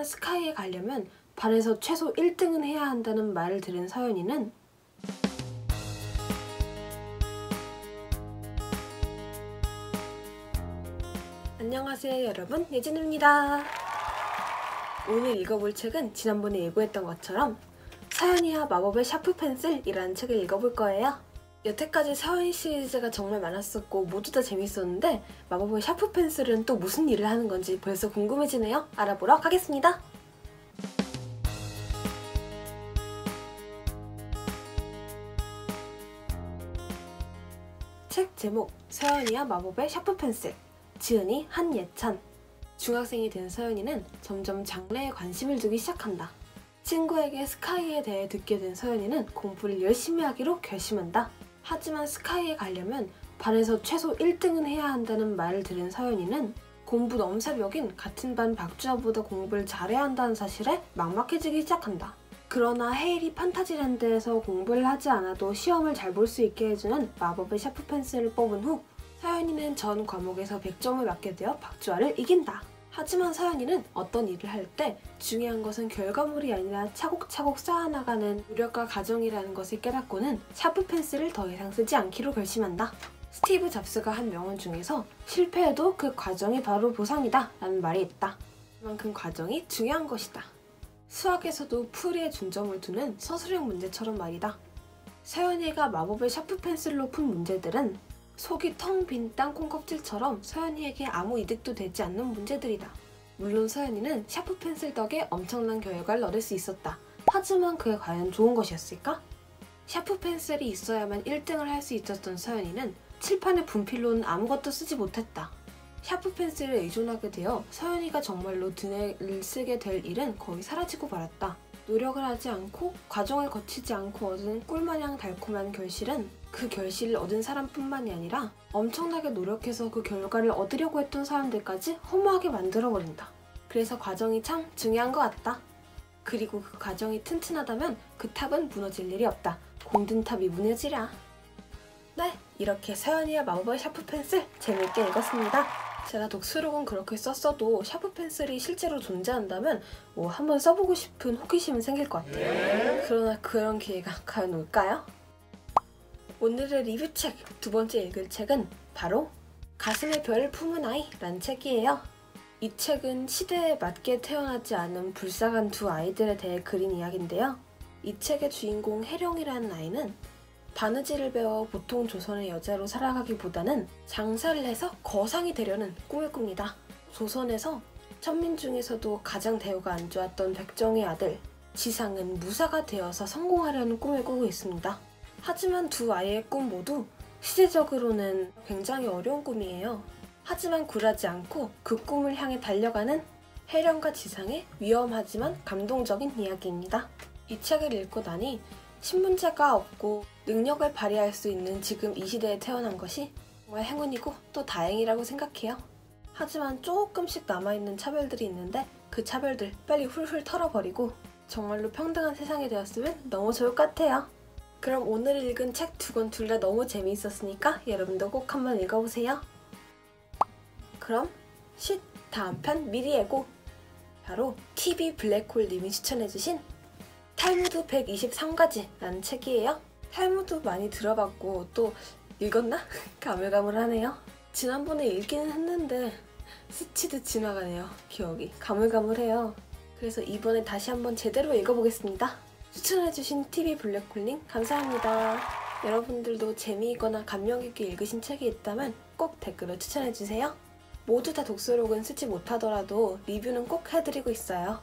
하지만 스카이에 가려면 반에서 최소 1등은 해야 한다는 말을 들은 서연이는 안녕하세요 여러분, 예진입니다. 오늘 읽어볼 책은 지난번에 예고했던 것처럼 서연이와 마법의 샤프 펜슬이라는 책을 읽어볼 거예요. 여태까지 서연이 시리즈가 정말 많았었고 모두 다 재밌었는데 마법의 샤프 펜슬은 또 무슨 일을 하는 건지 벌써 궁금해지네요. 알아보러 가겠습니다. 책 제목 서연이와 마법의 샤프 펜슬, 지은이 한예찬. 중학생이 된 서연이는 점점 장래에 관심을 두기 시작한다. 친구에게 스카이에 대해 듣게 된 서연이는 공부를 열심히 하기로 결심한다. 하지만 스카이에 가려면 반에서 최소 1등은 해야 한다는 말을 들은 서연이는 공부 넘사벽인 같은 반 박주아보다 공부를 잘해야 한다는 사실에 막막해지기 시작한다. 그러나 헤일이 판타지랜드에서 공부를 하지 않아도 시험을 잘 볼 수 있게 해주는 마법의 샤프 펜슬을 뽑은 후 서연이는 전 과목에서 100점을 맞게 되어 박주아를 이긴다. 하지만 서연이는 어떤 일을 할 때 중요한 것은 결과물이 아니라 차곡차곡 쌓아나가는 노력과 과정이라는 것을 깨닫고는 샤프 펜슬을 더 이상 쓰지 않기로 결심한다. 스티브 잡스가 한 명언 중에서 실패해도 그 과정이 바로 보상이다 라는 말이 있다. 그만큼 과정이 중요한 것이다. 수학에서도 풀이에 중점을 두는 서술형 문제처럼 말이다. 서연이가 마법의 샤프 펜슬로 푼 문제들은 속이 텅 빈 땅콩 껍질처럼 서연이에게 아무 이득도 되지 않는 문제들이다. 물론 서연이는 샤프 펜슬 덕에 엄청난 결과를 얻을 수 있었다. 하지만 그게 과연 좋은 것이었을까? 샤프 펜슬이 있어야만 1등을 할 수 있었던 서연이는 칠판의 분필로는 아무것도 쓰지 못했다. 샤프 펜슬에 의존하게 되어 서연이가 정말로 두뇌를 쓰게 될 일은 거의 사라지고 말았다. 노력을 하지 않고 과정을 거치지 않고 얻은 꿀마냥 달콤한 결실은 그 결실을 얻은 사람뿐만이 아니라 엄청나게 노력해서 그 결과를 얻으려고 했던 사람들까지 허무하게 만들어버린다. 그래서 과정이 참 중요한 것 같다. 그리고 그 과정이 튼튼하다면 그 탑은 무너질 일이 없다. 공든 탑이 무너지랴. 네, 이렇게 서연이와 마법의 샤프 펜슬 재밌게 읽었습니다. 제가 독수록은 그렇게 썼어도 샤프 펜슬이 실제로 존재한다면 한번 써보고 싶은 호기심은 생길 것 같아요. 그러나 그런 기회가 과연 올까요? 오늘의 리뷰책 두 번째 읽을 책은 바로 가슴에 별을 품은 아이라는 책이에요. 이 책은 시대에 맞게 태어나지 않은 불쌍한 두 아이들에 대해 그린 이야기인데요. 이 책의 주인공 혜령이라는 아이는 바느질을 배워 보통 조선의 여자로 살아가기보다는 장사를 해서 거상이 되려는 꿈을 꿉니다. 조선에서 천민 중에서도 가장 대우가 안 좋았던 백정의 아들 지상은 무사가 되어서 성공하려는 꿈을 꾸고 있습니다. 하지만 두 아이의 꿈 모두 시대적으로는 굉장히 어려운 꿈이에요. 하지만 굴하지 않고 그 꿈을 향해 달려가는 혜령과 지상의 위험하지만 감동적인 이야기입니다. 이 책을 읽고 나니 신문제가 없고 능력을 발휘할 수 있는 지금 이 시대에 태어난 것이 정말 행운이고 또 다행이라고 생각해요. 하지만 조금씩 남아있는 차별들이 있는데 그 차별들 빨리 훌훌 털어버리고 정말로 평등한 세상이 되었으면 너무 좋을 것 같아요. 그럼 오늘 읽은 책 두 권 둘 다 너무 재미있었으니까 여러분도 꼭 한번 읽어보세요. 그럼 다음 편 미리 예고! 바로 TV 블랙홀님이 추천해주신 탈무드 123가지라는 책이에요. 탈무드 많이 들어봤고 또 읽었나? 가물가물하네요. 지난번에 읽기는 했는데 스치듯 지나가네요. 기억이 가물가물해요. 그래서 이번에 다시 한번 제대로 읽어보겠습니다. 추천해주신 TV 블랙홀님 감사합니다. 여러분들도 재미있거나 감명깊게 읽으신 책이 있다면 꼭 댓글로 추천해주세요. 모두 다 독서록은 쓰지 못하더라도 리뷰는 꼭 해드리고 있어요.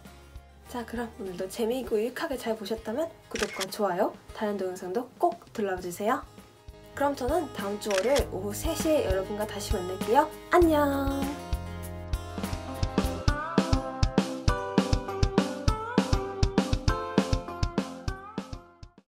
자, 그럼 오늘도 재미있고 유익하게 잘 보셨다면 구독과 좋아요, 다른 동영상도 꼭 눌러주세요. 그럼 저는 다음 주 월요일 오후 3시에 여러분과 다시 만날게요. 안녕!